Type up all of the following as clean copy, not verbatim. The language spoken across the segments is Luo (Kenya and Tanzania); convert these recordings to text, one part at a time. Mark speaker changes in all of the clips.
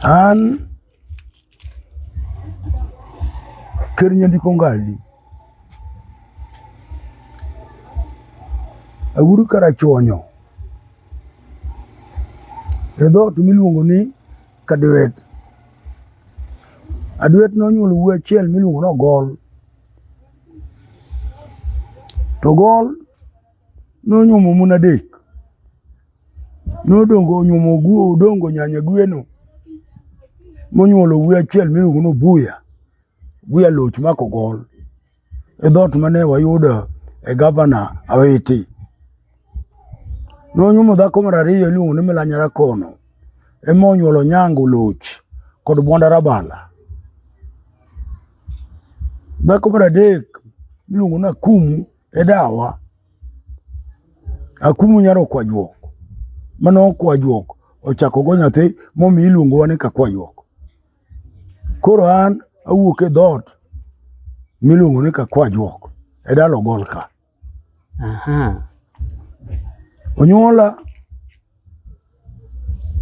Speaker 1: An ker nyandiko Ngali aguru karachuonyo e dhot miluongo ni Kadwet. Adwet nonyuolo wuoyi achiel miluongo ni Ogol. To Ogol nonyuomo mon adek. Odongo nyanya gweno monyuolo wuoyi achiel miluongo ni Obuya. Buya loch mako Ogol e dhot mane wayudo e gavana Awiti. Nonyuomo dhako mar ariyo iluongo ni Milanya Rakono, ema onyuolo Onyango Loch kod Bwanda Rabala. Dhako mar adek miluongo ni Akumu e dawa. Akumu nyaro Kwajuok, mano Kwajuok ochako go nyathi momi iluongo ni Kakwajuok. Koro an awuok e dhot miluongo ni Kakwajuok e dala Ogol ka. Onyuola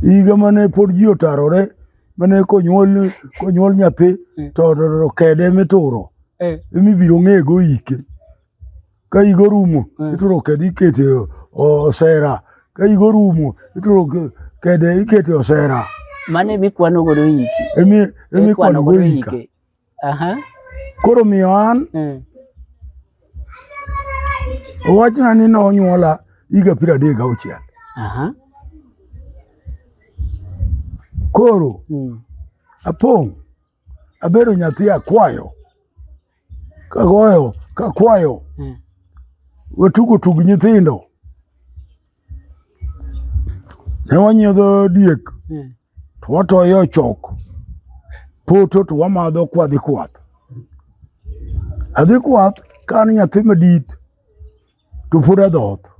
Speaker 1: higa mane pod ji otarore, mane konyuol nyathi to kede mituro emibiro ng'ego ike. Ka higa orumo ituro kede ikete osera, ka higa orumo ituro kede ikete osera.
Speaker 2: Mane mikwano godo hiki?
Speaker 1: Emi kwano godo hika. Koro miyo an owachna ni nonyuola higa 36. Koro apong' abedo nyathi akwayo, kakwayo watugo tug nyithindo. Ne wanyiedho diek to watoyo chok poto to wamadho kwadhi kwath. Adhi kwath ka an nyathi madit to pod adhoth.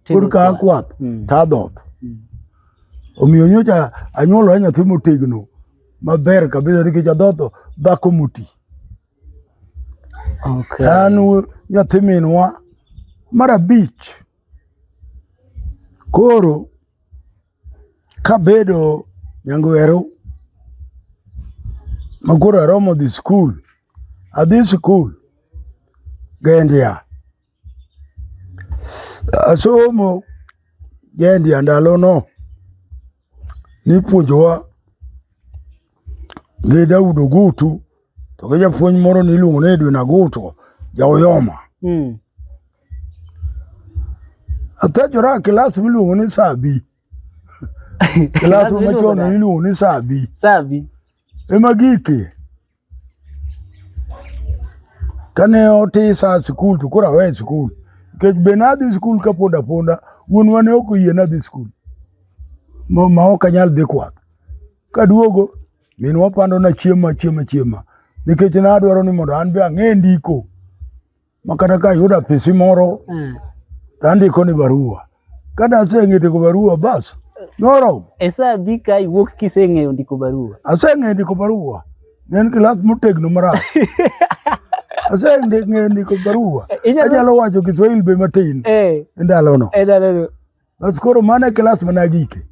Speaker 1: Pod ka akwath to adhoth. Omiyo nyocha anyuolo nyathi motegno maber kabisa nikech adhoth dhako moti. An nyathi minwa mar abich. Koro kabedo nyangweru makoro aromo dhi skul. Adhi skul Gendia. Asomo Gendia ndalo no nipuonjowa gi Daud Ogutu to gi japuonj moro niluongo ni Edwin Agutu Jaoyoma. Athejora kilas miluongo ni Sabi. Kilas machon niluongo ni Sabi.
Speaker 2: Sabi
Speaker 1: ema gike. Kane otisa skul to koro awe skul. Kech be nadhi skul ka ponda wuonwa ne ok oyie nadhi skul. Ma ok anyal dhi kwath. Kaduogo minwa pando na chiema. Nikech nadwaro ni mondo an be ang'e ndiko. Makata ka yuda pesi moro andiko ni barua. Kada aseng'eyo barua bas noromo.
Speaker 2: Sabi ka iwuok kiseng'eyo ndiko barua?
Speaker 1: Aseng'eyo ndiko barua. Ne en kilas motegno marach. Aseng'eyo ndiko barua. Anyalo wacho Kiswahili be matin. Ndalono. Bas koro mane kilas managike.